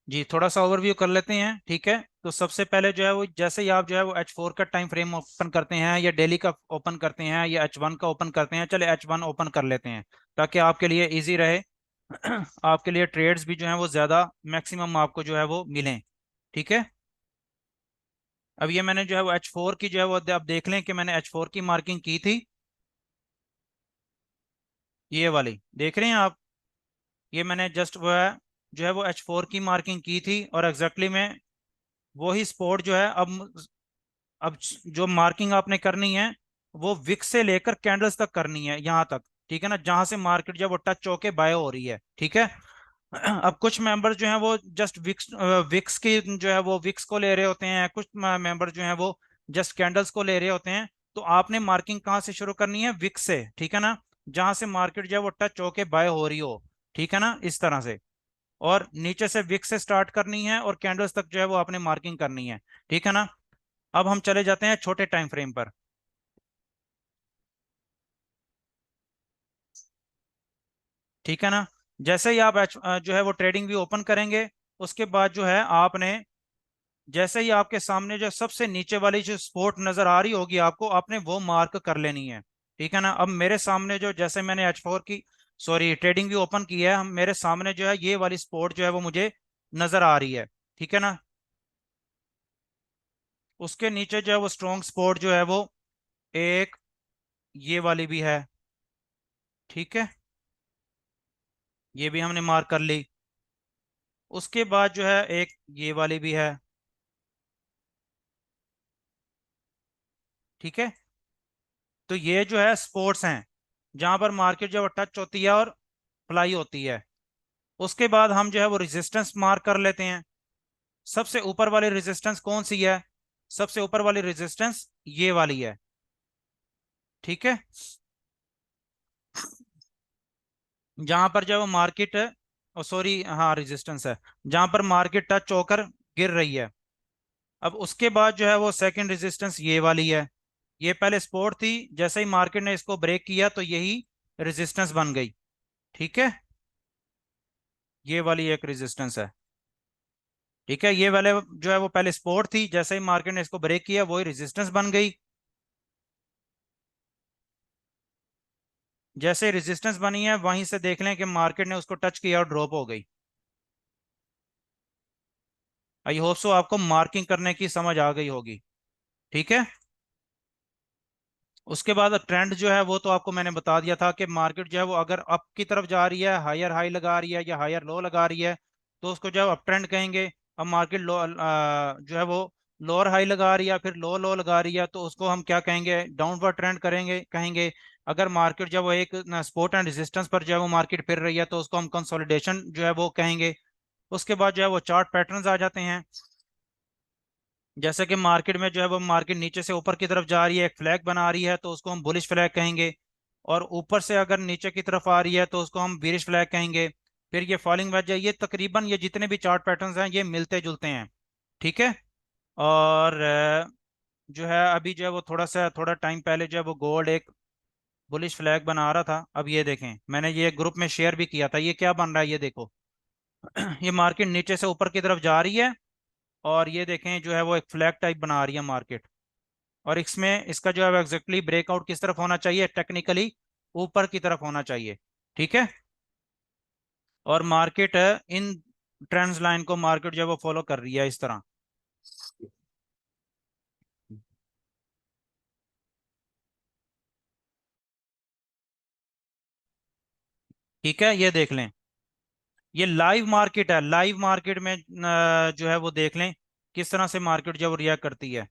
जी थोड़ा सा ओवरव्यू कर लेते हैं, ठीक है। तो सबसे पहले जो है वो, जैसे ही आप जो है वो H4 का टाइम फ्रेम ओपन करते हैं या डेली का ओपन करते हैं या H1 का ओपन करते हैं, चले H1 ओपन कर लेते हैं ताकि आपके लिए इजी रहे। आपके लिए ट्रेड्स भी जो है वो ज़्यादा मैक्सिमम आपको जो है वो मिलें, ठीक है। अब ये मैंने जो है वो H4 की जो है वो, आप देख लें कि मैंने H4 की मार्किंग की थी, ये वाली देख रहे हैं आप। ये मैंने जस्ट वो है जो है वो H4 की मार्किंग की थी, और एग्जैक्टली में वही स्पॉट जो है अब जो मार्किंग आपने करनी है वो विक्स से लेकर कैंडल्स तक करनी है, यहाँ तक, ठीक है ना, जहां से मार्केट जब वो टच होके बाय हो रही है, ठीक है। अब कुछ मेंबर्स जो हैं वो जस्ट विक्स विक्स की जो है वो विक्स को ले रहे होते हैं, कुछ मेंबर जो हैं वो जस्ट कैंडल्स को ले रहे होते हैं। तो आपने मार्किंग कहाँ से शुरू करनी है? विक्स से, ठीक है ना, जहां से मार्केट जो है वो टच होके बाय हो रही हो, ठीक है ना, इस तरह से। और नीचे से विक्स से स्टार्ट करनी है और कैंडल्स तक जो है वो आपने मार्किंग करनी है, ठीक है ना। अब हम चले जाते हैं छोटे टाइम फ्रेम पर, ठीक है ना। जैसे ही आप जो है वो ट्रेडिंग भी ओपन करेंगे, उसके बाद जो है आपने, जैसे ही आपके सामने जो सबसे नीचे वाली जो स्पॉट नजर आ रही होगी आपको, आपने वो मार्क कर लेनी है, ठीक है ना। अब मेरे सामने जो, जैसे मैंने H4 की, सॉरी, ट्रेडिंग भी ओपन की है, हम मेरे सामने जो है ये वाली स्पॉट जो है वो मुझे नजर आ रही है, ठीक है ना। उसके नीचे जो है वो स्ट्रॉन्ग स्पॉट जो है वो एक ये वाली भी है, ठीक है, ये भी हमने मार्क कर ली। उसके बाद जो है एक ये वाली भी है, ठीक है। तो ये जो है स्पोर्ट्स हैं जहां पर मार्केट जो है टच होती है और फ्लाई होती है। उसके बाद हम जो है वो रेजिस्टेंस मार्क कर लेते हैं। सबसे ऊपर वाली रेजिस्टेंस कौन सी है? सबसे ऊपर वाली रेजिस्टेंस ये वाली है, ठीक है। जहां पर जो है वो मार्केट, सॉरी हाँ रेजिस्टेंस है, जहां पर मार्केट टच होकर गिर रही है। अब उसके बाद जो है वो सेकंड रेजिस्टेंस ये वाली है। ये पहले सपोर्ट थी, जैसे ही मार्केट ने इसको ब्रेक किया तो यही रेजिस्टेंस बन गई, ठीक है। ये वाली एक रेजिस्टेंस है, ठीक है। ये वाले जो है वो पहले सपोर्ट थी, जैसे ही मार्केट ने इसको ब्रेक किया वही रेजिस्टेंस बन गई। जैसे रेजिस्टेंस बनी है वहीं से देख लें कि मार्केट ने उसको टच किया और ड्रॉप हो गई। आई होप सो आपको मार्किंग करने की समझ आ गई होगी, ठीक है। उसके बाद ट्रेंड जो है वो तो आपको मैंने बता दिया था कि मार्केट जो है वो अगर अप की तरफ जा रही है, हायर हाई लगा रही है या हायर लो लगा रही है, तो उसको जो है अप ट्रेंड कहेंगे। अब मार्केट लो जो है वो लोअर हाई लगा रही है, फिर लो लो लगा रही है, तो उसको हम क्या कहेंगे? डाउनवर्ड ट्रेंड करेंगे कहेंगे। अगर मार्केट जब वो एक सपोर्ट एंड रेजिस्टेंस पर जो है वो मार्केट फिर रही है, तो उसको हम कंसोलिडेशन जो है वो कहेंगे। उसके बाद जो है वो चार्ट पैटर्न्स आ जाते हैं। जैसे कि मार्केट में जो है वो मार्केट नीचे से ऊपर की तरफ जा रही है, एक फ्लैग बना रही है, तो उसको हम बुलिश फ्लैग कहेंगे। और ऊपर से अगर नीचे की तरफ आ रही है तो उसको हम बीरिश फ्लैग कहेंगे। फिर ये फॉलिंग वेज है। ये तकरीबन ये जितने भी चार्ट पैटर्न्स हैं ये मिलते जुलते हैं, ठीक है। और जो है अभी जो है वो थोड़ा टाइम पहले जो है वो गोल्ड एक बुलिश फ्लैग बना रहा था। अब ये देखें, मैंने ये ग्रुप में शेयर भी किया था, ये क्या बन रहा है ये देखो। ये मार्केट नीचे से ऊपर की तरफ जा रही है, और ये देखें जो है वो एक फ्लैग टाइप बना रही है मार्केट। और इसमें इसका जो है एग्जैक्टली ब्रेकआउट किस तरफ होना चाहिए? टेक्निकली ऊपर की तरफ होना चाहिए, ठीक है। और मार्केट इन ट्रेंड्स लाइन को मार्केट जो है वो फॉलो कर रही है इस तरह, ठीक है। ये देख लें, ये लाइव मार्केट है। लाइव मार्केट में जो है वो देख लें किस तरह से मार्केट जो है वो रिएक्ट करती है।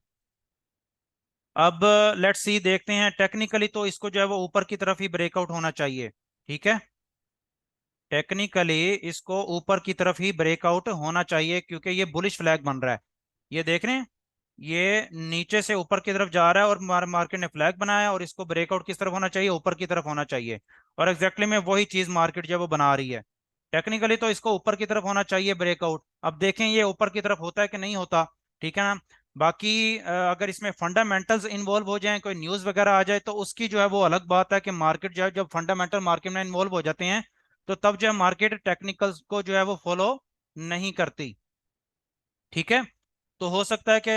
अब लेट्स सी, देखते हैं टेक्निकली, तो इसको जो है वो ऊपर की तरफ ही ब्रेकआउट होना चाहिए, ठीक है। टेक्निकली इसको ऊपर की तरफ ही ब्रेकआउट होना चाहिए क्योंकि ये बुलिश फ्लैग बन रहा है। ये देख रहे हैं, ये नीचे से ऊपर की तरफ जा रहा है और मार्केट ने फ्लैग बनाया, और इसको ब्रेकआउट किस तरफ होना चाहिए? ऊपर की तरफ होना चाहिए। और एग्जैक्टली में वही चीज मार्केट जो है वो बना रही है। टेक्निकली तो इसको ऊपर की तरफ होना चाहिए ब्रेकआउट। अब देखें ये ऊपर की तरफ होता है कि नहीं होता, ठीक है ना। बाकी अगर इसमें फंडामेंटल्स इन्वॉल्व हो जाएं, कोई न्यूज वगैरह आ जाए, तो उसकी जो है वो अलग बात है कि मार्केट जो है, जब फंडामेंटल मार्केट में इन्वॉल्व हो जाते हैं तो तब जो है मार्केट टेक्निकल्स को जो है वो फॉलो नहीं करती, ठीक है। तो हो सकता है कि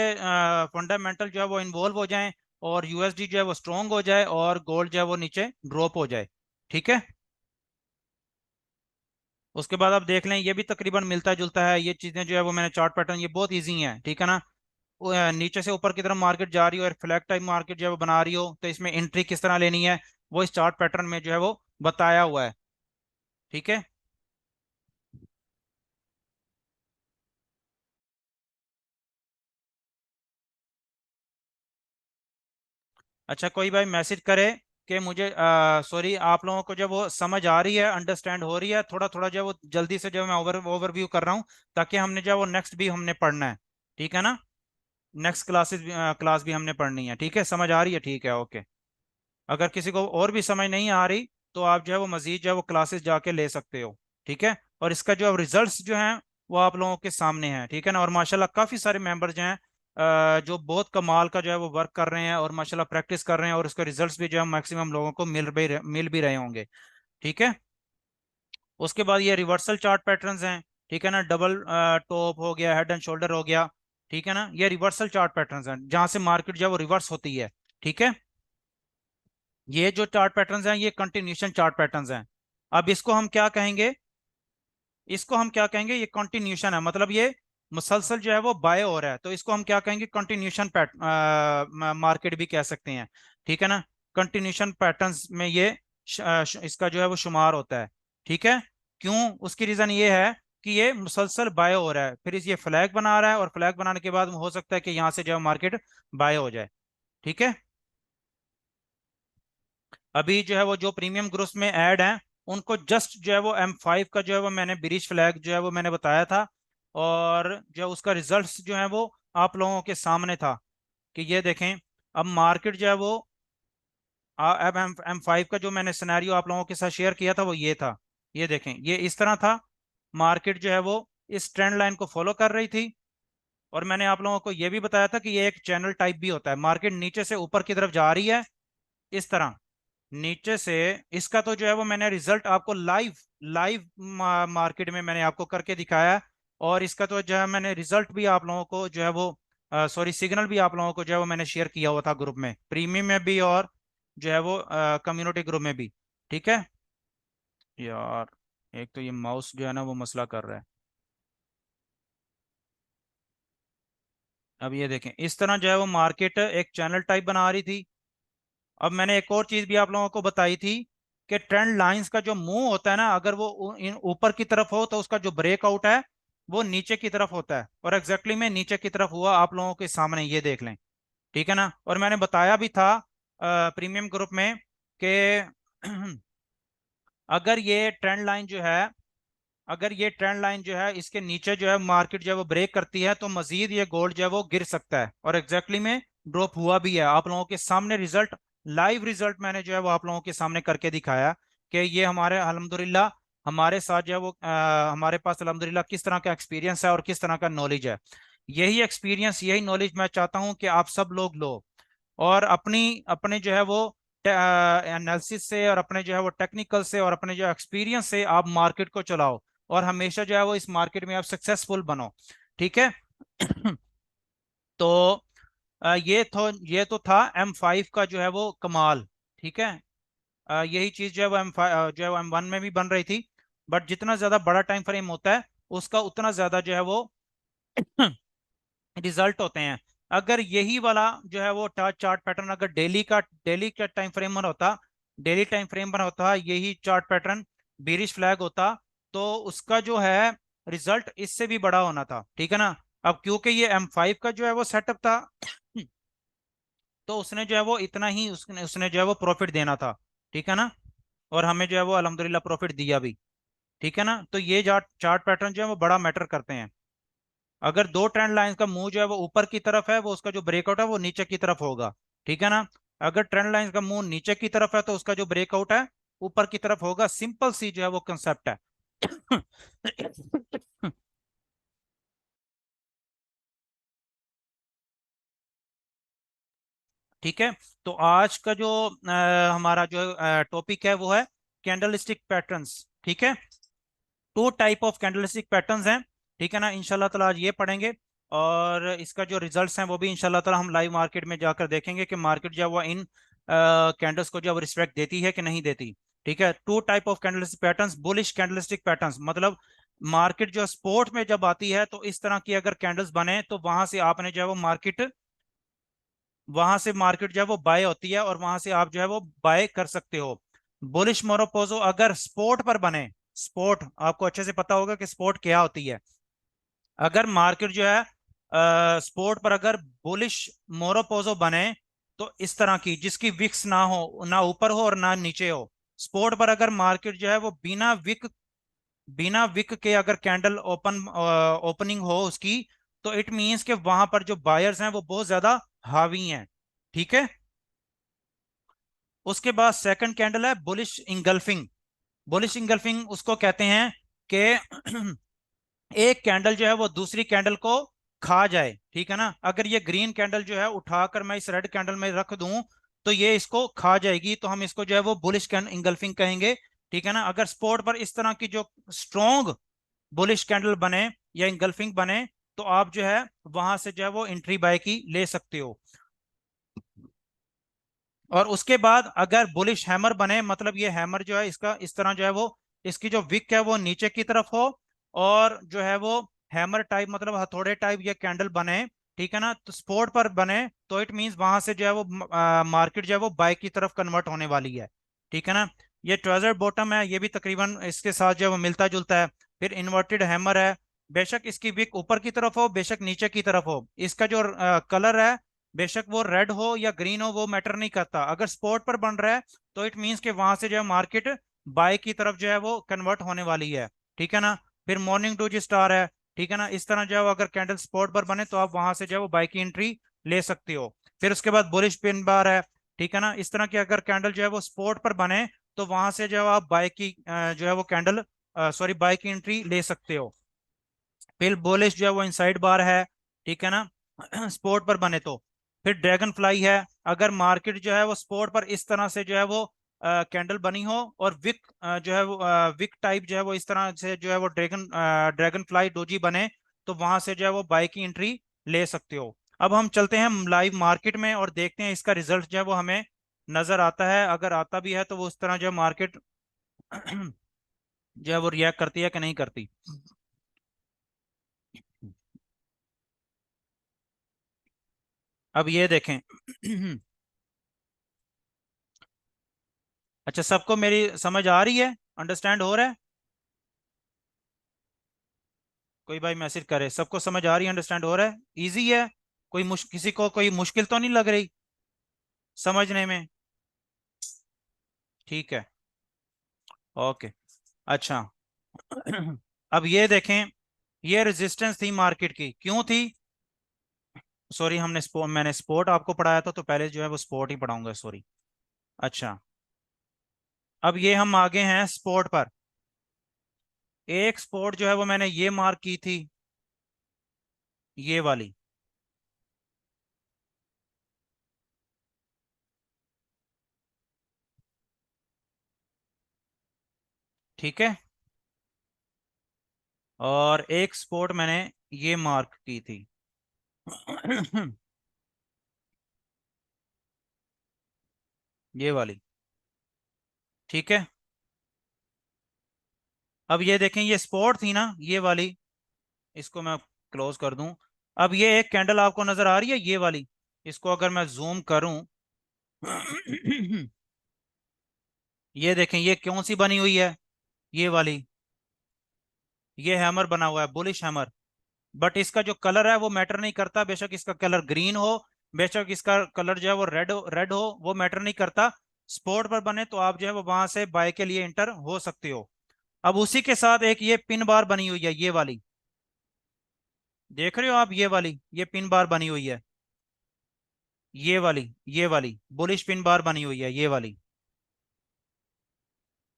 फंडामेंटल जो है वो इन्वॉल्व हो जाएं और यूएसडी जो है वो स्ट्रोंग हो जाए और गोल्ड जो है वो नीचे ड्रॉप हो जाए। ठीक है। उसके बाद आप देख लें, ये भी तकरीबन मिलता जुलता है, ये चीजें जो है वो मैंने चार्ट पैटर्न, ये बहुत इजी है, ठीक है ना। नीचे से ऊपर की तरफ मार्केट जा रही हो और फ्लैग टाइप मार्केट जो है वो बना रही हो, तो इसमें एंट्री किस तरह लेनी है वो इस चार्ट पैटर्न में जो है वो बताया हुआ है। ठीक है। अच्छा, कोई भाई मैसेज करे कि मुझे सॉरी, आप लोगों को जब वो समझ आ रही है, अंडरस्टैंड हो रही है, थोड़ा थोड़ा जो है वो जल्दी से जो मैं ओवरव्यू कर रहा हूँ, ताकि हमने जो है वो नेक्स्ट भी हमने पढ़ना है। ठीक है ना। नेक्स्ट क्लास भी हमने पढ़नी है। ठीक है, समझ आ रही है, ठीक है, ओके। अगर किसी को और भी समझ नहीं आ रही तो आप जो है वो मजीद जो है वो क्लासेस जाके ले सकते हो। ठीक है। और इसका जो रिजल्ट्स जो हैं वो आप लोगों के सामने हैं। ठीक है ना। और माशाल्लाह काफ़ी सारे मेंबर्स जो हैं जो बहुत कमाल का जो है वो वर्क कर रहे हैं और माशाल्लाह प्रैक्टिस कर रहे हैं, और उसके रिजल्ट्स भी जो है मैक्सिमम लोगों को मिल भी रहे होंगे। ठीक है। उसके बाद ये रिवर्सल चार्ट पैटर्न्स हैं। ठीक है ना। डबल टॉप हो गया, हेड एंड शोल्डर हो गया। ठीक है ना। ये रिवर्सल चार्ट पैटर्न्स हैं जहां से मार्केट जो है वो रिवर्स होती है। ठीक है। ये जो चार्ट पैटर्न्स हैं ये कंटिन्यूशन चार्ट पैटर्न्स हैं। अब इसको हम क्या कहेंगे, इसको हम क्या कहेंगे, ये कंटिन्यूशन है, मतलब ये मुसलसल जो है वो बाय हो रहा है, तो इसको हम क्या कहेंगे, कंटिन्यूशन मार्केट भी कह सकते हैं। ठीक है ना। कंटिन्यूशन पैटर्न्स में ये इसका जो है वो शुमार होता है। ठीक है। क्यों, उसकी रीजन ये है कि ये मुसलसल बाय हो रहा है, फिर ये फ्लैग बना रहा है, और फ्लैग बनाने के बाद हो सकता है कि यहाँ से जो है मार्केट बाय हो जाए। ठीक है। अभी जो है वो जो प्रीमियम ग्रुप्स में ऐड हैं उनको जस्ट जो है वो M5 का जो है वो मैंने ब्रिज फ्लैग जो है वो मैंने बताया था, और जो उसका रिजल्ट्स जो है वो आप लोगों के सामने था कि ये देखें। अब मार्केट जो है वो अब M5 का जो मैंने सिनेरियो आप लोगों के साथ शेयर किया था वो ये था। ये देखें, ये इस तरह था। मार्केट जो है वो इस ट्रेंड लाइन को फॉलो कर रही थी, और मैंने आप लोगों को ये भी बताया था कि ये एक चैनल टाइप भी होता है, मार्केट नीचे से ऊपर की तरफ जा रही है इस तरह नीचे से। इसका तो जो है वो मैंने रिजल्ट आपको लाइव लाइव मार्केट में मैंने आपको करके दिखाया है, और इसका तो जो है मैंने रिजल्ट भी आप लोगों को जो है वो सॉरी सिग्नल भी आप लोगों को जो है वो मैंने शेयर किया हुआ था ग्रुप में, प्रीमियम में भी और जो है वो कम्युनिटी ग्रुप में भी। ठीक है। यार, एक तो ये माउस जो है ना वो मसला कर रहा है। अब ये देखें, इस तरह जो है वो मार्केट एक चैनल टाइप बना रही थी। अब मैंने एक और चीज भी आप लोगों को बताई थी कि ट्रेंड लाइंस का जो मुंह होता है ना, अगर वो ऊपर की तरफ हो तो उसका जो ब्रेकआउट है वो नीचे की तरफ होता है, और एग्जैक्टली में नीचे की तरफ हुआ आप लोगों के सामने, ये देख लें। ठीक है ना। और मैंने बताया भी था प्रीमियम ग्रुप में कि अगर ये ट्रेंड लाइन जो है, अगर ये ट्रेंड लाइन जो है इसके नीचे जो है मार्केट जो है वो ब्रेक करती है, तो मजीद ये गोल्ड जो है वो गिर सकता है, और एग्जैक्टली में ड्रॉप हुआ भी है। आप लोगों के सामने रिजल्ट, लाइव रिजल्ट मैंने जो है वो आप लोगों के सामने करके दिखाया कि ये हमारे अल्हम्दुलिल्लाह हमारे साथ जो है वो हमारे पास अल्हम्दुलिल्लाह किस तरह का एक्सपीरियंस है और किस तरह का नॉलेज है। यही एक्सपीरियंस, यही नॉलेज मैं चाहता हूँ कि आप सब लोग लो, और अपनी अपने जो है वो एनालिसिस से और अपने जो है वो टेक्निकल से और अपने जो एक्सपीरियंस से आप मार्केट को चलाओ, और हमेशा जो है वो इस मार्केट में आप सक्सेसफुल बनो। ठीक है। तो ये तो था M5 का जो है वो कमाल। ठीक है। यही चीज जो है वो M5 जो है वो M1 में भी बन रही थी, बट जितना ज्यादा बड़ा टाइम फ्रेम होता है उसका उतना ज्यादा जो है वो रिजल्ट होते हैं। अगर यही वाला जो है वो चार्ट पैटर्न अगर डेली का टाइम फ्रेम पर होता, डेली टाइम फ्रेम पर होता, यही चार्ट पैटर्न बेरिश फ्लैग होता, तो उसका जो है रिजल्ट इससे भी बड़ा होना था। ठीक है ना। अब क्योंकि ये M5 का जो है वो सेटअप था, तो उसने जो है वो इतना ही उसने उसने जो है वो प्रॉफिट देना था। ठीक है ना। और हमें जो है वो अल्हम्दुलिल्लाह प्रॉफिट दिया भी। ठीक है ना। तो ये चार्ट चार्ट पैटर्न जो है वो बड़ा मैटर करते हैं। अगर दो ट्रेंड लाइन का मुंह जो है वो ऊपर की तरफ है, वो उसका जो ब्रेकआउट है वो नीचे की तरफ होगा। ठीक है ना। अगर ट्रेंड लाइन का मुंह नीचे की तरफ है तो उसका जो ब्रेकआउट है ऊपर की तरफ होगा। सिंपल सी जो है वो कंसेप्ट है। ठीक है। तो आज का जो हमारा जो टॉपिक है वो है कैंडलस्टिक पैटर्न्स। ठीक है। Two type of candlestick patterns हैं। ठीक है ना। इंशाल्लाह ताला आज ये पढ़ेंगे। और इसका जो रिजल्ट्स हैं वो भी इंशाल्लाह ताला हम लाइव मार्केट में जाकर देखेंगे कि मार्केट जो है वो इन कैंडल्स को जो रिस्पेक्ट देती है कि नहीं देती। ठीक है, two type of candlestick patterns, bullish candlestick patterns, मतलब मार्केट जो स्पोर्ट में जब आती है तो इस तरह की अगर कैंडल्स बने तो वहां से आपने जो है वो मार्केट, वहां से मार्केट जो है वो बाय होती है और वहां से आप जो है वो बाय कर सकते हो। बुलिश मोरोपोजो अगर स्पोर्ट पर बने, स्पोर्ट आपको अच्छे से पता होगा कि स्पोर्ट क्या होती है। अगर मार्केट जो है स्पोर्ट पर अगर बुलिश मोरोपोजो बने तो इस तरह की जिसकी विक्स ना हो, ना ऊपर हो और ना नीचे हो। स्पोर्ट पर अगर मार्केट जो है वो बिना विक के अगर कैंडल ओपनिंग हो उसकी, तो इट मींस कि वहां पर जो बायर्स हैं वो बहुत ज्यादा हावी हैं। ठीक है, उसके बाद सेकंड कैंडल है बुलिश इंगल्फिंग। बुलिश इंगल्फिंग उसको कहते हैं कि एक कैंडल जो है वो दूसरी कैंडल को खा जाए। ठीक है ना, अगर ये ग्रीन कैंडल जो है उठाकर मैं इस रेड कैंडल में रख दूं तो ये इसको खा जाएगी, तो हम इसको जो है वो बुलिश इंगल्फिंग कहेंगे। ठीक है ना, अगर स्पॉट पर इस तरह की जो स्ट्रॉन्ग बुलिश कैंडल बने या इंगल्फिंग बने तो आप जो है वहां से जो है वो एंट्री बाय की ले सकते हो। और उसके बाद अगर बुलिश हैमर बने, मतलब ये हैमर जो है इसका इस तरह जो है वो इसकी जो विक है वो नीचे की तरफ हो और जो है वो हैमर टाइप मतलब हथौड़े टाइप ये कैंडल बने। ठीक है ना, तो स्पोर्ट पर बने तो इट मींस वहां से जो है वो मार्केट जो है वो बाय की तरफ कन्वर्ट होने वाली है। ठीक है ना, ये ट्रेजर बॉटम है, ये भी तकरीबन इसके साथ जो है वो मिलता जुलता है। फिर इन्वर्टेड हैमर है, बेशक इसकी विक ऊपर की तरफ हो बेशक नीचे की तरफ हो, इसका जो कलर है बेशक वो रेड हो या ग्रीन हो वो मैटर नहीं करता, अगर स्पॉट पर बन रहा है तो इट मींस कि वहां से जो है मार्केट बाय की तरफ जो है वो कन्वर्ट होने वाली है। ठीक है ना, फिर मॉर्निंग डोजी स्टार है। ठीक है ना, इस तरह जो है वो अगर कैंडल स्पॉट पर बने तो आप वहां से जो है वो बाय की एंट्री ले सकते हो। फिर उसके बाद बुलिश पिन बार है। ठीक है ना, इस तरह की अगर कैंडल जो है वो स्पॉट पर बने तो वहां से जो है आप बाय की जो है वो कैंडल सॉरी बाय की एंट्री ले सकते हो। फिर बुलिश जो है वो इनसाइड बार है। ठीक है ना स्पोर्ट पर बने तो। फिर ड्रैगन फ्लाई है, अगर मार्केट जो है वो स्पोर्ट पर इस तरह से जो है वो कैंडल बनी हो और विक जो है वो विक टाइप जो है वो इस तरह से जो है वो ड्रैगन फ्लाई डोजी बने तो वहां से जो है वो बाय की एंट्री ले सकते हो। अब हम चलते हैं लाइव मार्केट में और देखते हैं इसका रिजल्ट जो है वो हमें नजर आता है, अगर आता भी है तो वो उस तरह जो है मार्केट जो है वो रिएक्ट करती है कि नहीं करती। अब ये देखें अच्छा, सबको मेरी समझ आ रही है, अंडरस्टैंड हो रहा है? कोई भाई मैसेज करे, सबको समझ आ रही है, अंडरस्टैंड हो रहा है, इजी है? किसी को कोई मुश्किल तो नहीं लग रही समझने में? ठीक है, ओके। अच्छा अब ये देखें, ये रेजिस्टेंस थी मार्केट की, क्यों थी? सॉरी, मैंने स्पोर्ट आपको पढ़ाया था तो पहले जो है वो स्पोर्ट ही पढ़ाऊंगा, सॉरी। अच्छा, अब ये हम आगे हैं स्पोर्ट पर। एक स्पोर्ट जो है वो मैंने ये मार्क की थी, ये वाली। ठीक है, और एक स्पोर्ट मैंने ये मार्क की थी ये वाली। ठीक है, अब ये देखें, ये स्पोर्ट थी ना ये वाली, इसको मैं क्लोज कर दूं। अब ये एक कैंडल आपको नजर आ रही है ये वाली, इसको अगर मैं जूम करूं ये देखें ये कौन सी बनी हुई है, ये वाली। ये हैमर बना हुआ है, बुलिश हैमर। बट इसका जो कलर है वो मैटर नहीं करता, बेशक इसका कलर ग्रीन हो बेशक इसका कलर जो है वो रेड हो वो मैटर नहीं करता। स्पोर्ट पर बने तो आप जो है वो वहां से बाय के लिए इंटर हो सकते हो। अब उसी के साथ एक ये पिन बार बनी हुई है ये वाली, देख रहे हो आप, ये वाली ये पिन बार बनी हुई है, ये वाली बुलिश पिन बार बनी हुई है ये वाली।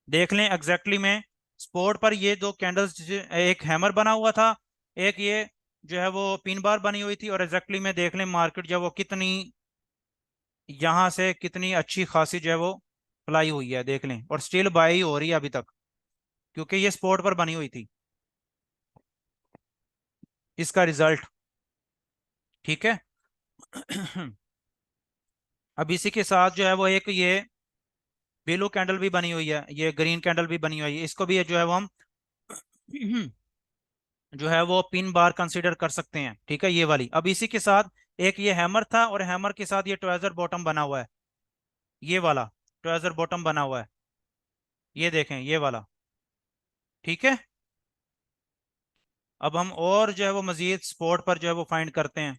देख लें एग्जैक्टली में, स्पोर्ट पर ये दो कैंडल्स, एक हैमर बना हुआ था, एक ये जो है वो पिन बार बनी हुई थी, और एग्जैक्टली में देख लें मार्केट जो है वो कितनी यहाँ से कितनी अच्छी खासी जो है वो फ्लाई हुई है, देख लें, और स्टिल बाई हो रही है अभी तक क्योंकि ये स्पोर्ट पर बनी हुई थी। इसका रिजल्ट ठीक है। अब इसी के साथ जो है वो एक ये ब्लू कैंडल भी बनी हुई है, ये ग्रीन कैंडल भी बनी हुई है, इसको भी जो है वो हम जो है वो पिन बार कंसीडर कर सकते हैं। ठीक है, ये वाली। अब इसी के साथ एक ये हैमर था, और हैमर के साथ ये ट्वेजर बॉटम बना हुआ है, ये वाला ट्वेजर बॉटम बना हुआ है, ये देखें ये वाला। ठीक है। अब हम और जो है वो मजीद स्पॉट पर जो है वो फाइंड करते हैं।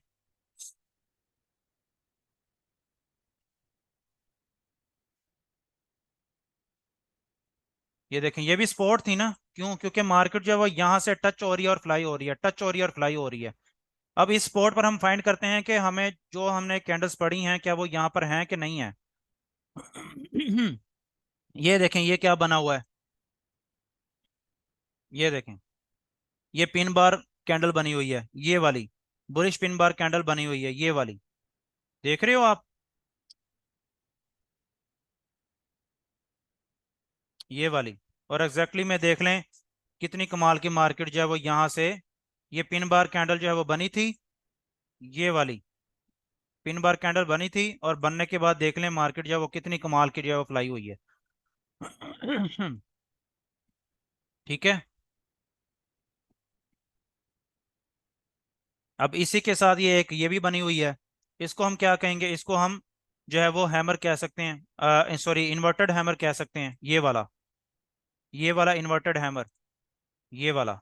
ये देखें, ये भी स्पॉट थी ना, क्यों? क्योंकि मार्केट जो है वो यहाँ से टच हो रही है और फ्लाई हो रही है, टच हो रही है और फ्लाई हो रही है। अब इस स्पॉट पर हम फाइंड करते हैं कि हमें जो हमने कैंडल्स पढ़ी हैं क्या वो यहाँ पर हैं कि नहीं है। ये देखें, ये क्या बना हुआ है, ये देखें, ये पिन बार कैंडल बनी हुई है, ये वाली बुलिश पिन बार कैंडल बनी हुई है, ये वाली। देख रहे हो आप? ये वाली। और एग्जैक्टली में देख लें कितनी कमाल की मार्केट जो है वो यहाँ से ये पिन बार कैंडल जो है वो बनी थी, ये वाली पिन बार कैंडल बनी थी, और बनने के बाद देख लें मार्केट जो है वो कितनी कमाल की जो है वो फ्लाई हुई है। ठीक है। अब इसी के साथ ये एक ये भी बनी हुई है, इसको हम क्या कहेंगे? इसको हम जो है वो हैमर कह सकते हैं, सॉरी इन्वर्टेड हैमर कह सकते हैं, ये वाला इन्वर्टेड हैमर, ये वाला,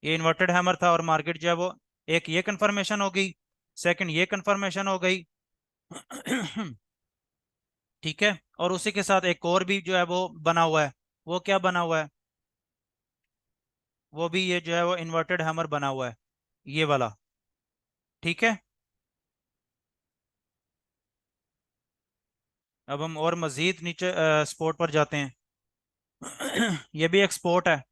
ये इन्वर्टेड हैमर था। और मार्केट जो है वो एक ये कंफर्मेशन हो गई, सेकंड ये कंफर्मेशन हो गई। ठीक है। और उसी के साथ एक और भी जो है वो बना हुआ है, वो क्या बना हुआ है? वो भी ये जो है वो इन्वर्टेड हैमर बना हुआ है, ये वाला। ठीक है। अब हम और मजीद नीचे स्पोर्ट पर जाते हैं। ये भी एक स्पोर्ट है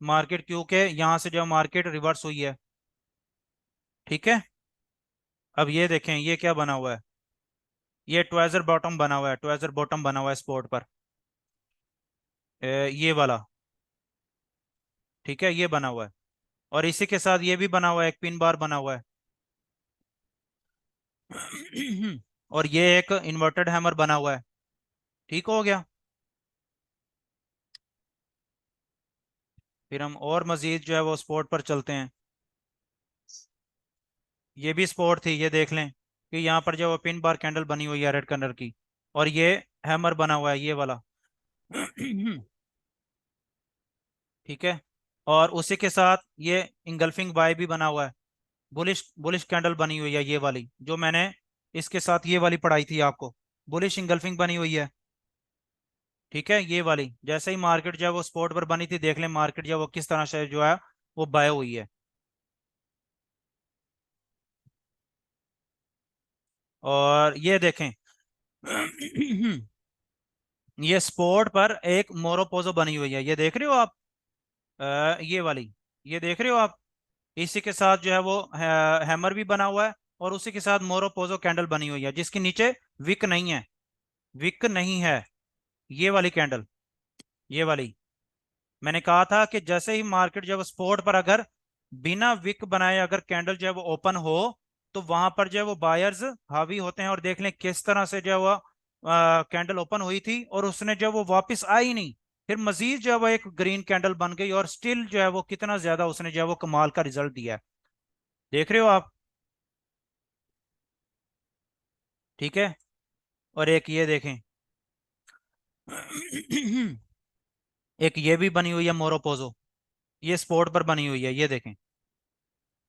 मार्केट, क्योंकि यहाँ से जो मार्केट रिवर्स हुई है। ठीक है। अब ये देखें, ये क्या बना हुआ है? ये ट्वेजर बॉटम बना हुआ है, ट्वेजर बॉटम बना हुआ है स्पोर्ट पर, ये वाला। ठीक है, ये बना हुआ है। और इसी के साथ ये भी बना हुआ है, एक पिन बार बना हुआ है। और ये एक इन्वर्टेड हैमर बना हुआ है। ठीक हो गया। फिर हम और मजीद जो है वो स्पोर्ट पर चलते हैं। ये भी स्पोर्ट थी, ये देख लें कि यहाँ पर जो वो पिन बार कैंडल बनी हुई है रेड कलर की, और ये हैमर बना हुआ है, ये वाला। ठीक है। और उसी के साथ ये इंगल्फिंग बाय भी बना हुआ है, बुलिश बुलिश कैंडल बनी हुई है, ये वाली जो मैंने इसके साथ ये वाली पढ़ाई थी आपको, बुलिश इंगल्फिंग बनी हुई है। ठीक है, ये वाली। जैसे ही मार्केट जो है वो स्पॉट पर बनी थी, देख लें मार्केट जो है वो किस तरह से जो है वो बाय हुई है। और ये देखें, ये स्पॉट पर एक मोरोपोजो बनी हुई है, ये देख रहे हो आप? ये वाली, ये देख रहे हो आप? इसी के साथ जो है वो हैमर भी बना हुआ है, और उसी के साथ मोरोपोजो कैंडल बनी हुई है, जिसके नीचे विक नहीं है, विक नहीं है, ये वाली कैंडल, ये वाली। मैंने कहा था कि जैसे ही मार्केट जब स्पॉट पर अगर बिना विक बनाए अगर कैंडल जो है वो ओपन हो, तो वहां पर जो है वो बायर्स हावी होते हैं। और देख लें किस तरह से जो है वो कैंडल ओपन हुई थी, और उसने जो है वो वापस आई नहीं, फिर मजीद जो है वो एक ग्रीन कैंडल बन गई, और स्टिल जो है वो कितना ज्यादा उसने जो है वो कमाल का रिजल्ट दिया है। देख रहे हो आप? ठीक है। और एक ये देखें, एक ये भी बनी हुई है मोरोपोजो, ये स्पॉट पर बनी हुई है, ये देखें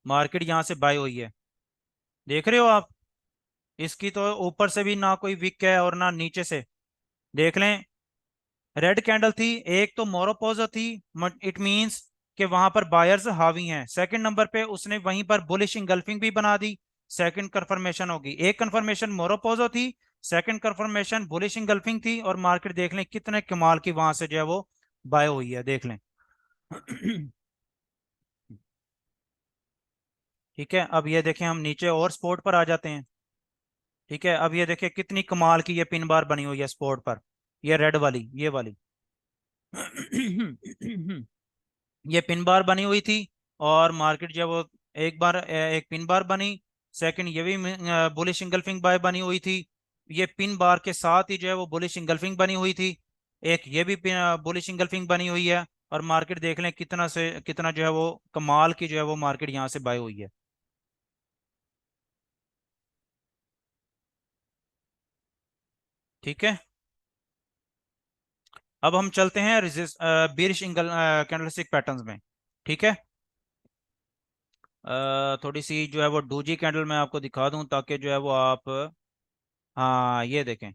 मार्केट यहाँ से बाय हुई है, देख रहे हो आप? इसकी तो ऊपर से भी ना कोई विक है और ना नीचे से। देख लें, रेड कैंडल थी, एक तो मोरोपोजो थी, इट मींस कि वहां पर बायर्स हावी हैं। सेकंड नंबर पे उसने वहीं पर बुलिश इंगल्फिंग भी बना दी, सेकंड कंफर्मेशन होगी। एक कंफर्मेशन मोरोपोजो थी, सेकंड कंफर्मेशन बुलिश इंगल्फिंग थी, और मार्केट देख लें कितने कमाल की वहां से जो है वो बाय हुई है, देख लें। ठीक है। अब ये देखें, हम नीचे और स्पोर्ट पर आ जाते हैं। ठीक है। अब ये देखिए कितनी कमाल की ये पिन बार बनी हुई है स्पोर्ट पर, ये रेड वाली, ये वाली। ये पिन बार बनी हुई थी, और मार्केट जब वो एक बार एक पिन बार बनी, सेकंड ये भी बुलिश इंगल्फिंग बाय बनी हुई थी। ये पिन बार के साथ ही जो है वो बुलिश इंगल्फिंग बनी हुई थी। एक ये भी बुलिश इंगल्फिंग बनी हुई है। और मार्केट देख लें कितना से कितना जो है वो कमाल की जो है वो मार्केट यहाँ से बाय हुई है। ठीक है। अब हम चलते हैं रेजिस्ट बेरिश इंगल कैंडलस्टिक पैटर्न्स में। ठीक है। थोड़ी सी जो है वो डोजी कैंडल मैं आपको दिखा दूं ताकि जो है वो आप, हाँ ये देखें,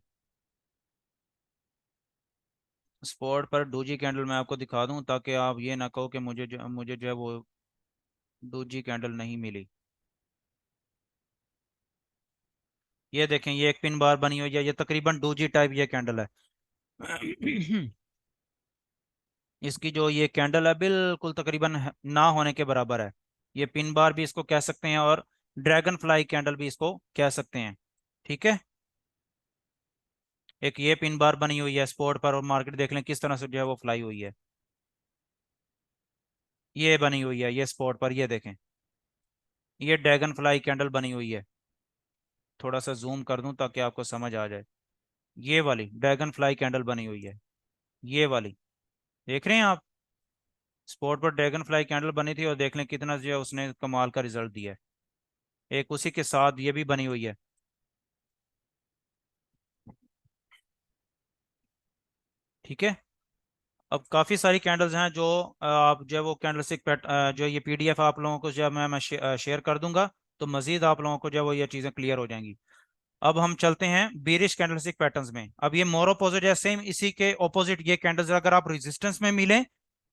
स्पॉट पर डोजी कैंडल मैं आपको दिखा दूं ताकि आप ये ना कहो कि मुझे जो है वो डोजी कैंडल नहीं मिली। ये देखें, ये एक पिन बार बनी हुई है, ये तकरीबन डोजी टाइप ये कैंडल है। इसकी जो ये कैंडल है बिल्कुल तकरीबन ना होने के बराबर है। ये पिन बार भी इसको कह सकते हैं और ड्रैगन फ्लाई कैंडल भी इसको कह सकते हैं। ठीक है। एक ये पिन बार बनी हुई है स्पॉट पर, और मार्केट देख लें किस तरह से जो है वो फ्लाई हुई है। ये बनी हुई है ये स्पॉट पर, ये देखें, ये ड्रैगन फ्लाई कैंडल बनी हुई है। थोड़ा सा जूम कर दूं ताकि आपको समझ आ जाए। ये वाली ड्रैगन फ्लाई कैंडल बनी हुई है, ये वाली देख रहे हैं आप। स्पॉट पर ड्रैगन फ्लाई कैंडल बनी थी और देख लें कितना जो है उसने कमाल का रिजल्ट दिया है। एक उसी के साथ ये भी बनी हुई है। ठीक है। अब काफ़ी सारी कैंडल्स हैं जो आप जो है वो कैंडलस्टिक पैट जो ये पीडीएफ आप लोगों को जब मैं शेयर कर दूंगा तो मजीद आप लोगों को जो है वो ये चीज़ें क्लियर हो जाएंगी। अब हम चलते हैं बेरिश कैंडलस्टिक पैटर्न्स में। अब ये मोर अपोजिट है, सेम इसी के ऑपोजिट ये कैंडल्स अगर आप रेजिस्टेंस में मिलें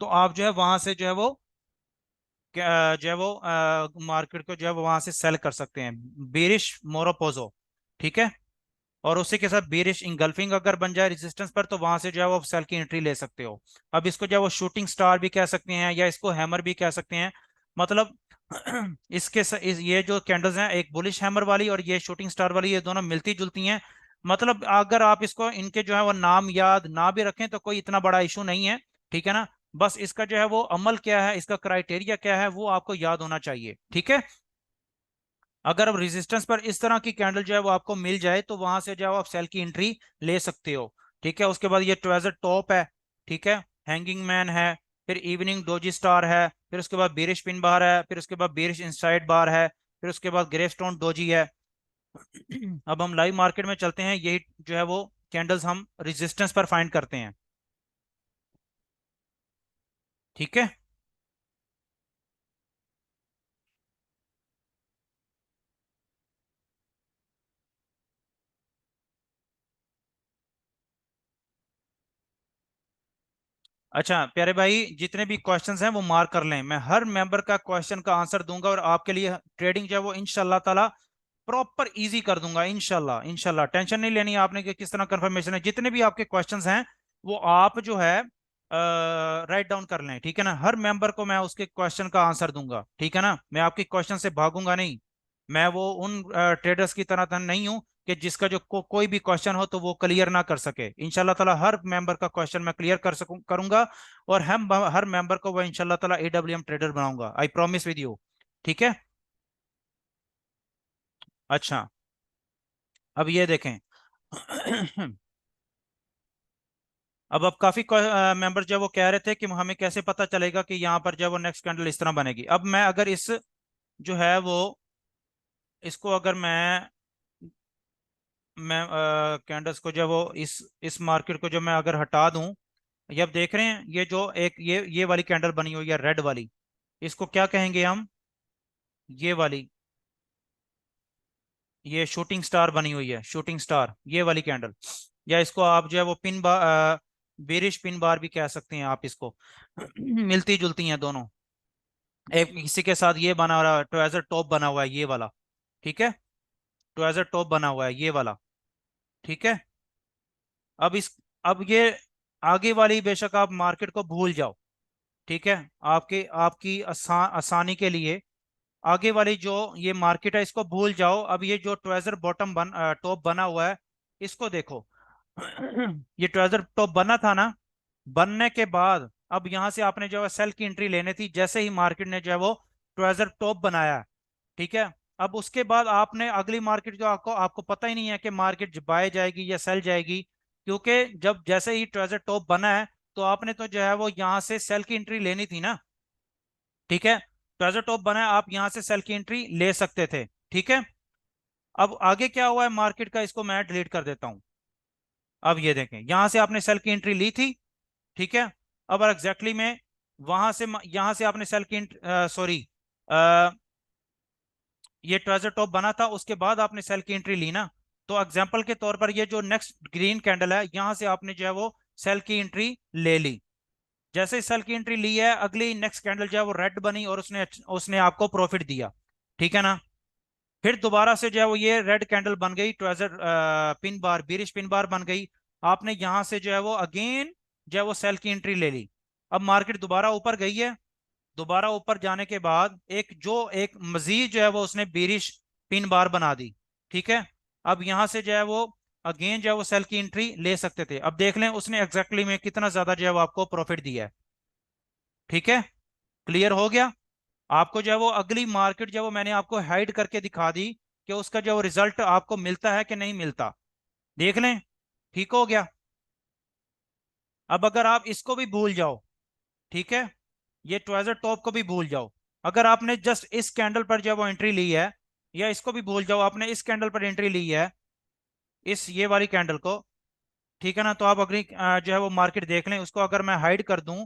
तो आप जो है वहां से जो है वो जो है वो मार्केट को जो है वो वहां से सेल कर सकते हैं, बेरिश मोरोपोजो। ठीक है। और उसी के साथ बेरिश इंगल्फिंग अगर बन जाए रेजिस्टेंस पर तो वहां से जो है वो सेल की एंट्री ले सकते हो। अब इसको जो है वो शूटिंग स्टार भी कह सकते हैं या इसको हैमर भी कह सकते हैं। मतलब ये जो कैंडल्स हैं, एक बुलिश हैमर वाली और ये शूटिंग स्टार वाली, ये दोनों मिलती जुलती हैं। मतलब अगर आप इसको इनके जो है वो नाम याद ना भी रखें तो कोई इतना बड़ा इशू नहीं है। ठीक है ना। बस इसका जो है वो अमल क्या है, इसका क्राइटेरिया क्या है, वो आपको याद होना चाहिए। ठीक है। अगर अब रेजिस्टेंस पर इस तरह की कैंडल जो है वो आपको मिल जाए तो वहां से जो है आप सेल की एंट्री ले सकते हो। ठीक है। उसके बाद ये ट्वेजर टॉप है। ठीक है। हैंगिंग मैन है। फिर इवनिंग डोजी स्टार है। फिर उसके बाद बेरिश पिन बार है। फिर उसके बाद बेरिश इंसाइड बार है। फिर उसके बाद ग्रेस्टोन डोजी है। अब हम लाइव मार्केट में चलते हैं, यही जो है वो कैंडल्स हम रेजिस्टेंस पर फाइंड करते हैं। ठीक है। अच्छा प्यारे भाई, जितने भी क्वेश्चंस हैं वो मार्क कर लें, मैं हर मेंबर का क्वेश्चन का आंसर दूंगा और आपके लिए ट्रेडिंग जो है वो इंशाल्लाह ताला प्रॉपर इजी कर दूंगा। इंशाल्लाह इंशाल्लाह टेंशन नहीं लेनी है आपने कि किस तरह कंफर्मेशन है। जितने भी आपके क्वेश्चंस हैं वो आप जो है राइट डाउन कर लें। ठीक है ना। हर मेंबर को मैं उसके क्वेश्चन का आंसर दूंगा। ठीक है ना। मैं आपके क्वेश्चन से भागूंगा नहीं। मैं वो उन ट्रेडर्स की तरह नहीं हूं कि जिसका जो कोई भी क्वेश्चन हो तो वो क्लियर ना कर सके। इंशाल्लाह ताला हर मेंबर का क्वेश्चन मैं क्लियर करूंगा। और हम हर मेंबर को वो इंशाल्लाह ताला एडब्ल्यूएम ट्रेडर बनाऊंगा, आई प्रॉमिस विद यू। ठीक है। अच्छा। अब ये देखें। अब काफी मेंबर जो है वो कह रहे थे कि हमें कैसे पता चलेगा कि यहाँ पर जो है वो नेक्स्ट कैंडल इस तरह बनेगी। अब मैं अगर इस जो है वो इसको अगर मैं कैंडल्स को जो है वो इस मार्केट को जो मैं अगर हटा दूं, ये अब देख रहे हैं ये जो एक ये वाली कैंडल बनी हुई है रेड वाली, इसको क्या कहेंगे हम, ये वाली, ये शूटिंग स्टार बनी हुई है, शूटिंग स्टार ये वाली कैंडल। या इसको आप जो है वो बेरिश पिन बार भी कह सकते हैं आप इसको। मिलती जुलती हैं दोनों। एक इसी के साथ ये बना हुआ ट्वेजर टॉप बना हुआ है ये वाला। ठीक है। ट्वेजर टॉप बना हुआ है ये वाला। ठीक है। अब ये आगे वाली बेशक आप मार्केट को भूल जाओ। ठीक है। आपकी आसानी के लिए आगे वाली जो ये मार्केट है इसको भूल जाओ। अब ये जो ट्रेजर बॉटम टॉप बना हुआ है इसको देखो। ये ट्रेजर टॉप बना था ना, बनने के बाद अब यहां से आपने जो है सेल की एंट्री लेनी थी जैसे ही मार्केट ने जो है वो ट्रेजर टॉप बनाया। ठीक है। अब उसके बाद आपने अगली मार्केट जो आपको आपको पता ही नहीं है कि मार्केट बाय जाएगी या सेल जाएगी, क्योंकि जब जैसे ही ट्रेजर टॉप बना है तो आपने तो जो है वो यहाँ से सेल की एंट्री लेनी थी ना। ठीक है, ट्रेजर टॉप बना है, आप यहाँ से सेल की एंट्री ले सकते थे। ठीक है, अब आगे क्या हुआ है मार्केट का, इसको मैं डिलीट कर देता हूँ। अब ये देखें, यहाँ से आपने सेल की एंट्री ली थी। ठीक है, अब एग्जैक्टली में वहां से यहाँ से आपने सेल की सॉरी, ये ट्रेजर टॉप बना था, उसके बाद आपने सेल की एंट्री ली ना। तो एग्जांपल के तौर पर ये जो नेक्स्ट ग्रीन कैंडल है, यहाँ से आपने जो है वो सेल की एंट्री ले ली। जैसे ही सेल की एंट्री ली है, अगली नेक्स्ट कैंडल जो है वो रेड बनी और उसने उसने आपको प्रॉफिट दिया। ठीक है ना। फिर दोबारा से जो है वो ये रेड कैंडल बन गई, treasure pin bar, bearish pin bar बन गई। आपने यहां से जो है वो अगेन जो है वो सेल की एंट्री ले ली। अब मार्केट दोबारा ऊपर गई है। दोबारा ऊपर जाने के बाद एक मजीद जो है वो उसने बीरिश पिन बार बना दी। ठीक है, अब यहां से जो है वो अगेन जो है वो सेल की एंट्री ले सकते थे। अब देख लें उसने एग्जैक्टली में कितना ज्यादा जो है वो आपको प्रॉफिट दिया है। ठीक है, क्लियर हो गया। आपको जो है वो अगली मार्केट जो है वो मैंने आपको हाइड करके दिखा दी कि उसका जो रिजल्ट आपको मिलता है कि नहीं मिलता। देख लें, ठीक हो गया। अब अगर आप इसको भी भूल जाओ, ठीक है, ये ट्वेजर टॉप को भी भूल जाओ, अगर आपने जस्ट इस कैंडल पर जो है वो एंट्री ली है, या इसको भी भूल जाओ, आपने इस कैंडल पर एंट्री ली है, इस ये वाली कैंडल को। ठीक है ना, तो आप अगली जो है वो मार्केट देख लें, उसको अगर मैं हाइड कर दूं।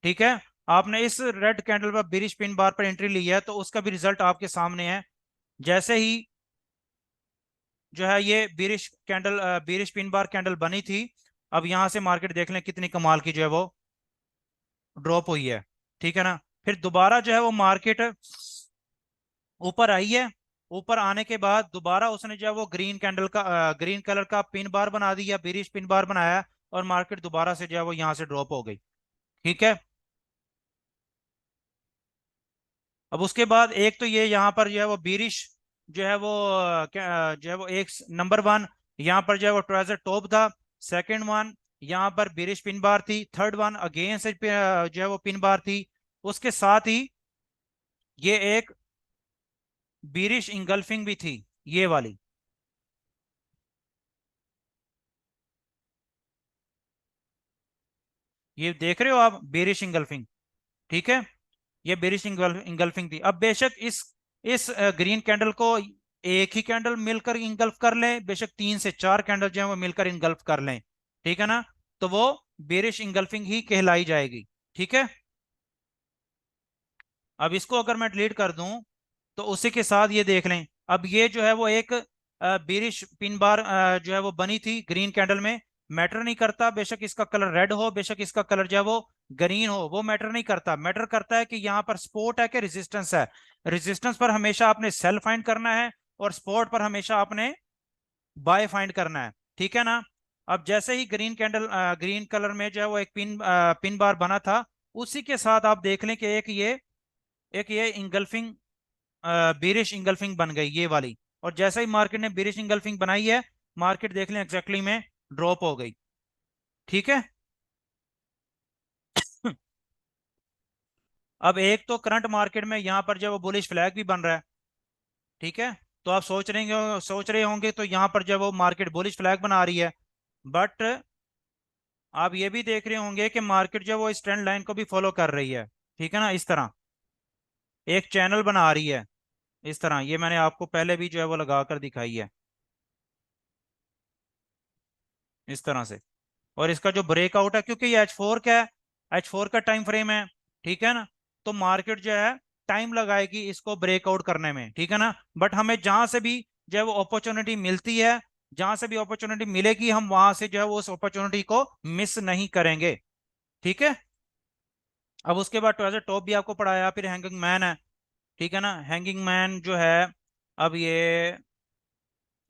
ठीक है, आपने इस रेड कैंडल पर बिरिश पिन बार पर एंट्री ली है, तो उसका भी रिजल्ट आपके सामने है। जैसे ही जो है ये bearish candle, bearish pin bar candle बनी थी, अब यहां से मार्केट देख लें कितनी कमाल की जो है वो ड्रॉप हुई है। ठीक है ना, फिर दोबारा जो है वो मार्केट ऊपर आई है। ऊपर आने के बाद दोबारा उसने जो है वो ग्रीन कैंडल का, ग्रीन कलर का पिन बार बना दिया, बीरिश पिन बार बनाया, और मार्केट दोबारा से जो है वो यहाँ से ड्रॉप हो गई। ठीक है, अब उसके बाद एक तो ये यहाँ पर जो है वो बीरिश जो है वो जो है वो एक नंबर वन यहाँ पर जो है वो ट्रेजर टॉप था। सेकंड वन यहाँ पर बीरिश पिन बार थी। थर्ड वन अगेन से जो है वो पिन बार थी। उसके साथ ही ये एक बीरिश इंगल्फिंग भी थी, ये वाली। ये देख रहे हो आप, बेरिश इंगल्फिंग। ठीक है, ये बेरिश इंगल्फिंग थी। अब बेशक इस ग्रीन कैंडल को एक ही कैंडल मिलकर इंगल्फ कर लें, बेशक 3 से 4 कैंडल जो है वो मिलकर इंगल्फ कर लें। ठीक है ना, तो वो बेरिश इंगल्फिंग ही कहलाई जाएगी। ठीक है, अब इसको अगर मैं डिलीट कर दूं, तो उसी के साथ ये देख लें, अब ये जो है वो एक बेरिश पिन बार जो है वो बनी थी ग्रीन कैंडल में। मैटर नहीं करता बेशक इसका कलर रेड हो, बेशक इसका कलर जो है वो ग्रीन हो, वो मैटर नहीं करता। मैटर करता है कि यहाँ पर सपोर्ट है कि रेजिस्टेंस है। रेजिस्टेंस पर हमेशा आपने सेल फाइंड करना है, और सपोर्ट पर हमेशा आपने बाय फाइंड करना है। ठीक है ना। अब जैसे ही ग्रीन कैंडल, ग्रीन कलर में जो है वो एक पिन बार बना था, उसी के साथ आप देख लें कि एक ये इंगल्फिंग, बेरिश इंगल्फिंग बन गई, ये वाली। और जैसे ही मार्केट ने बेरिश इंगल्फिंग बनाई है, मार्केट देख लें एग्जैक्टली में ड्रॉप हो गई। ठीक है, अब एक तो करंट मार्केट में यहाँ पर जो है वो बुलिश फ्लैग भी बन रहा है। ठीक है, तो आप सोच रहे होंगे तो यहाँ पर जो है वो मार्केट बुलिश फ्लैग बना रही है। बट आप ये भी देख रहे होंगे कि मार्केट जो है वो इस ट्रेंड लाइन को भी फॉलो कर रही है। ठीक है ना, इस तरह एक चैनल बना रही है। इस तरह ये मैंने आपको पहले भी जो है वो लगा कर दिखाई है, इस तरह से। और इसका जो ब्रेकआउट है, क्योंकि ये H4 का है, H4 का टाइम फ्रेम है। ठीक है ना, तो मार्केट जो है टाइम लगाएगी इसको ब्रेकआउट करने में। ठीक है ना, बट हमें जहां से भी जो है वो अपॉर्चुनिटी मिलती है, जहां से भी अपॉर्चुनिटी मिलेगी, हम वहां से जो है वो उस अपॉर्चुनिटी को मिस नहीं करेंगे। ठीक है, अब उसके बाद ट्वेजर टॉप भी आपको पढ़ाया, फिर हैंगिंग मैन है। ठीक है ना, हैंगिंग मैन जो है, अब ये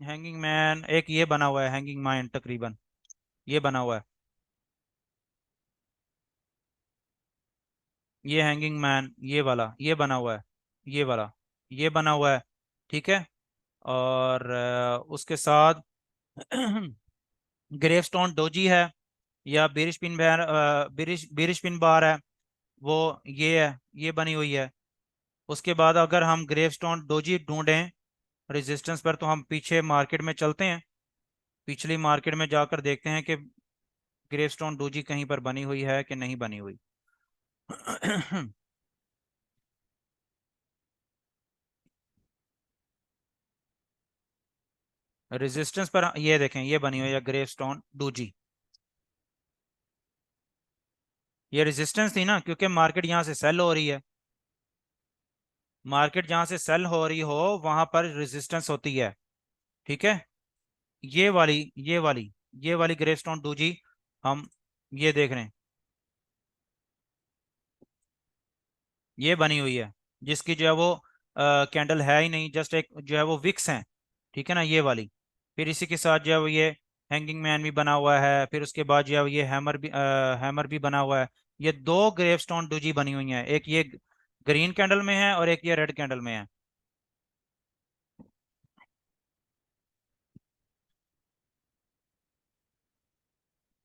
हैंगिंग मैन एक ये बना हुआ है, हैंगिंग मैन तकरीबन ये बना हुआ है, ये हैंगिंग मैन ये वाला ये बना हुआ है, ये वाला ये बना हुआ है। ठीक है, और उसके साथ ग्रेवस्टोन डोजी है, या bearish pin bar, bearish pin bar है, वो ये है, ये बनी हुई है। उसके बाद अगर हम ग्रेवस्टोन डोजी ढूंढें, रेजिस्टेंस पर तो हम पीछे मार्केट में चलते हैं, पिछली मार्केट में जाकर देखते हैं कि ग्रेवस्टोन डोजी कहीं पर बनी हुई है कि नहीं बनी हुई। रेजिस्टेंस पर ये देखें, ये बनी हुई है ग्रेवस्टोन डोजी। ये रेजिस्टेंस थी ना, क्योंकि मार्केट यहाँ से सेल हो रही है। मार्केट जहाँ से सेल हो रही हो वहां पर रेजिस्टेंस होती है। ठीक है। ये वाली ये वाली ये वाली ग्रेवस्टोन डोजी हम ये देख रहे हैं, ये बनी हुई है, जिसकी जो है वो कैंडल है ही नहीं, जस्ट एक जो है वो विक्स है। ठीक है ना, ये वाली। फिर इसी के साथ जो है वो ये हैंगिंग मैन भी बना हुआ है, फिर उसके बाद जो है वो ये हैमर भी बना हुआ है। ये दो ग्रेवस्टोन डूजी बनी हुई हैं, एक ये ग्रीन कैंडल में है और एक ये रेड कैंडल में है।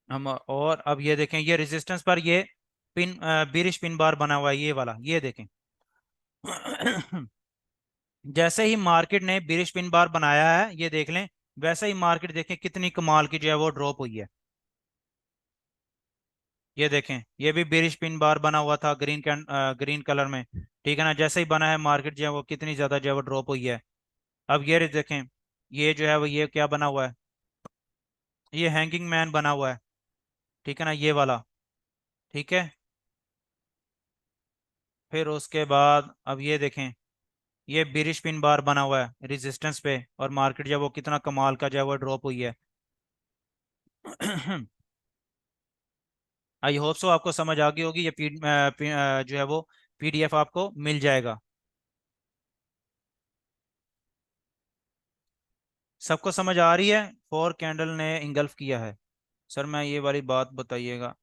हम और अब ये देखें, ये रेजिस्टेंस पर ये पिन बीरिश पिन बार बना हुआ है, ये वाला, ये देखें। जैसे ही मार्केट ने बीरिश पिन बार बनाया है, ये देख लें, वैसे ही मार्केट देखें कितनी कमाल की जो है वो ड्रॉप हुई है। ये देखें, ये भी बेरिश पिन बार बना हुआ था ग्रीन कलर में। ठीक है ना, जैसे ही बना है मार्केट जो है वो कितनी ज्यादा जो है वो ड्रॉप हुई है। अब ये देखें, ये जो है वो ये क्या बना हुआ है, ये हैंगिंग मैन बना हुआ है। ठीक है ना, ये वाला। ठीक है। फिर उसके बाद अब ये देखें, ये बेरिश पिन बार बना हुआ है रेजिस्टेंस पे, और मार्केट जो है वो कितना कमाल का जो है वो ड्रॉप हुई है। आई होप सो आपको समझ आ गई होगी। ये जो है वो पीडीएफ आपको मिल जाएगा। सबको समझ आ रही है? फोर कैंडल ने इंगल्फ किया है। सर मैं ये वाली बात बताइएगा।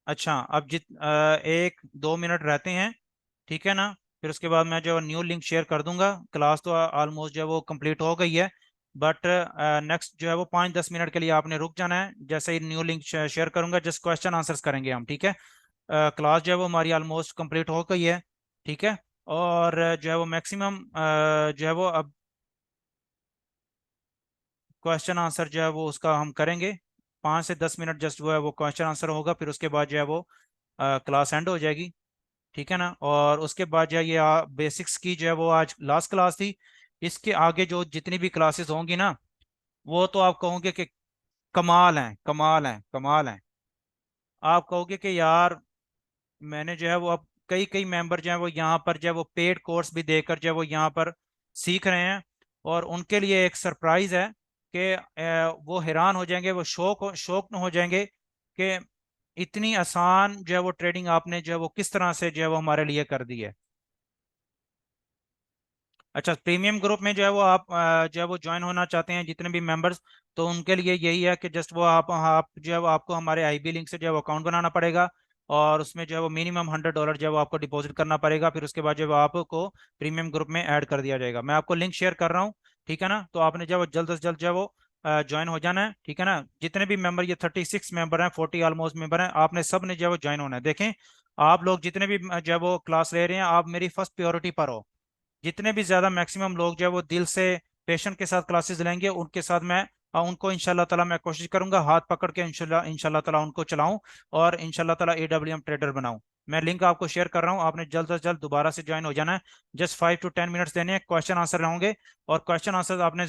अच्छा, अब 1-2 मिनट रहते हैं। ठीक है ना, फिर उसके बाद मैं जो न्यू लिंक शेयर कर दूंगा। क्लास तो ऑलमोस्ट जो है वो कंप्लीट हो गई है, बट नेक्स्ट जो है वो 5-10 मिनट के लिए आपने रुक जाना है। जैसे ही न्यू लिंक शेयर करूंगा, जस्ट क्वेश्चन आंसर्स करेंगे हम। ठीक है। क्लास जो है वो हमारी ऑलमोस्ट कंप्लीट हो गई है। ठीक है। और जो है वो मैक्सिमम जो है वो अब क्वेश्चन आंसर जो है वो उसका हम करेंगे। 5 से 10 मिनट जस्ट वो है वो क्वेश्चन आंसर होगा, फिर उसके बाद जो है वो क्लास एंड हो जाएगी। ठीक है ना, और उसके बाद जो है ये बेसिक्स की जो है वो आज लास्ट क्लास थी। इसके आगे जो जितनी भी क्लासेस होंगी ना, वो तो आप कहोगे कि कमाल हैं, कमाल हैं, कमाल हैं। आप कहोगे कि यार, मैंने जो है वो अब कई कई मेंबर जो है वो यहाँ पर जो है वो पेड कोर्स भी देकर जो है वो यहाँ पर सीख रहे हैं। और उनके लिए एक सरप्राइज है कि वो हैरान हो जाएंगे, वो शौक हो जाएंगे कि इतनी आसान जो है वो ट्रेडिंग आपने जो है वो किस तरह से जो है वो हमारे लिए कर दी है। अच्छा, प्रीमियम ग्रुप में जो है वो आप जो है वो ज्वाइन होना चाहते हैं जितने भी मेंबर्स, तो उनके लिए यही है कि जस्ट वो आप जो है वो आपको हमारे आईबी लिंक से जो है वो अकाउंट बनाना पड़ेगा। और उसमें जो है वो मिनिमम $100 जो है वो आपको डिपॉजिट करना पड़ेगा। फिर उसके बाद जो है वो आपको प्रीमियम ग्रुप में ऐड कर दिया जाएगा। मैं आपको लिंक शेयर कर रहा हूँ। ठीक है ना, तो आपने जो है वो जल्द से जल्द जो है वो ज्वाइन हो जाना है। ठीक है ना, जितने भी मेंबर, ये 36 मेंबर हैं, 40 ऑलमोस्ट मेंबर हैं, आपने सब ने जो है वो ज्वाइन होना है। देखें, आप लोग जितने भी जो है वो क्लास ले रहे हैं, आप मेरी फर्स्ट प्योरिटी पर हो। जितने भी ज्यादा मैक्सिमम लोग जो है वो दिल से पेशेंट के साथ क्लासेस लेंगे, उनके साथ मैं उनको इंशाल्लाह ताला मैं कोशिश करूंगा हाथ पकड़ के इंशाल्लाह इंशाल्लाह ताला उनको चलाऊं, और इंशाल्लाह ताला एडब्ल्यूएम ट्रेडर बनाऊं। मैं लिंक आपको शेयर कर रहा हूं, आपने जल्द से जल्द दोबारा से ज्वाइन हो जाना है। जस्ट 5 to 10 मिनट्स देने हैं, क्वेश्चन आंसर होंगे, और क्वेश्चन आंसर आपने